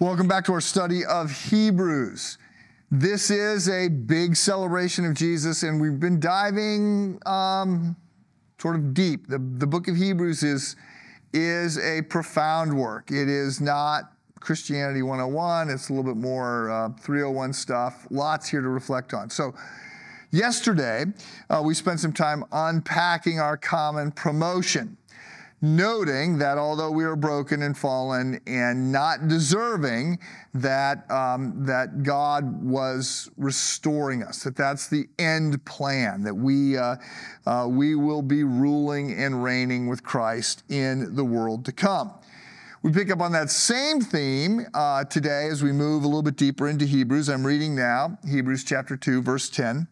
Welcome back to our study of Hebrews. This is a big celebration of Jesus, and we've been diving sort of deep. The book of Hebrews is a profound work. It is not Christianity 101. It's a little bit more 301 stuff. Lots here to reflect on. So yesterday, we spent some time unpacking our common promotion, noting that although we are broken and fallen and not deserving, that God was restoring us, that's the end plan, that we will be ruling and reigning with Christ in the world to come. We pick up on that same theme today as we move a little bit deeper into Hebrews. I'm reading now, Hebrews chapter 2, verse 10.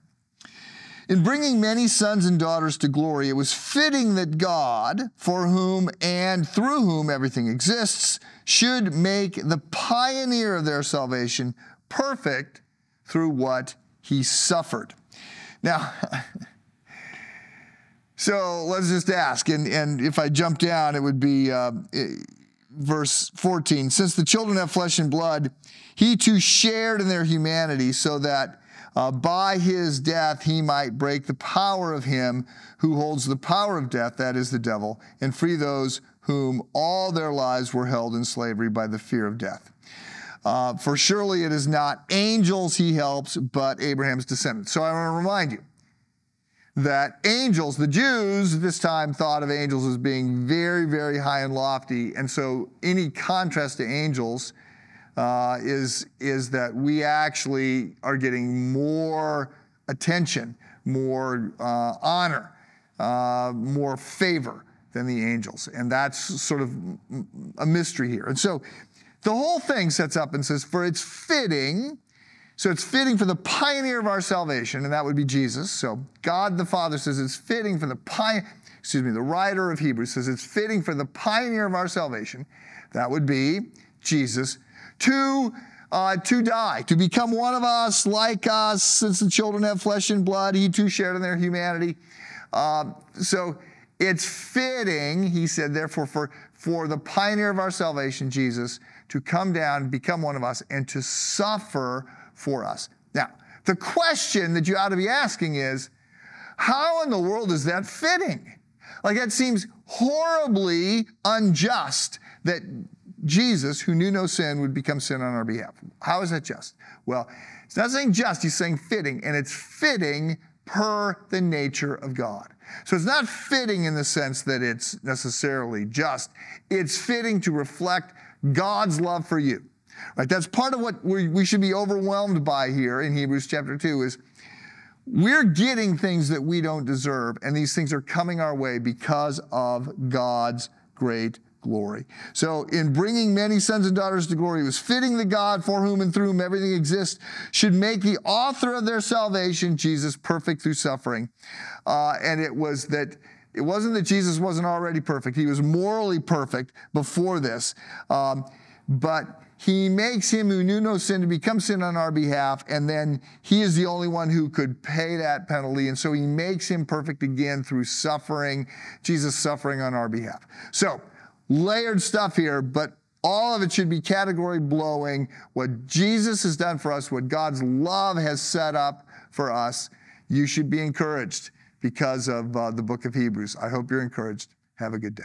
In bringing many sons and daughters to glory, it was fitting that God, for whom and through whom everything exists, should make the pioneer of their salvation perfect through what he suffered. Now, so let's just ask, and if I jump down, it would be verse 14. Since the children have flesh and blood, he too shared in their humanity, so that by his death he might break the power of him who holds the power of death, that is the devil, and free those whom all their lives were held in slavery by the fear of death. For surely it is not angels he helps, but Abraham's descendants. So I want to remind you that angels, the Jews this time thought of angels as being very, very high and lofty, and so any contrast to angels is that we actually are getting more attention, more honor, more favor than the angels. And that's sort of a mystery here. And so the whole thing sets up and says, for it's fitting, so it's fitting for the pioneer of our salvation, and that would be Jesus. So God the Father says it's fitting for the writer of Hebrews says it's fitting for the pioneer of our salvation, that would be Jesus, to die, to become one of us, like us, since the children have flesh and blood, he too shared in their humanity. So it's fitting, he said, therefore, for the pioneer of our salvation, Jesus, to come down, become one of us, and to suffer for us. Now, the question that you ought to be asking is, how in the world is that fitting? Like, that seems horribly unjust that Jesus, who knew no sin, would become sin on our behalf. How is that just? Well, it's not saying just, he's saying fitting, and it's fitting per the nature of God. So it's not fitting in the sense that it's necessarily just. It's fitting to reflect God's love for you. Right? That's part of what we should be overwhelmed by here in Hebrews chapter 2 is we're getting things that we don't deserve, and these things are coming our way because of God's great glory. So in bringing many sons and daughters to glory, it was fitting that God, for whom and through whom everything exists, should make the author of their salvation, Jesus, perfect through suffering. And it wasn't that Jesus wasn't already perfect. He was morally perfect before this. But he makes him who knew no sin to become sin on our behalf, and then he is the only one who could pay that penalty, and so he makes him perfect again through suffering, Jesus suffering on our behalf. So, layered stuff here, but all of it should be category blowing. What Jesus has done for us, what God's love has set up for us, you should be encouraged because of the book of Hebrews. I hope you're encouraged. Have a good day.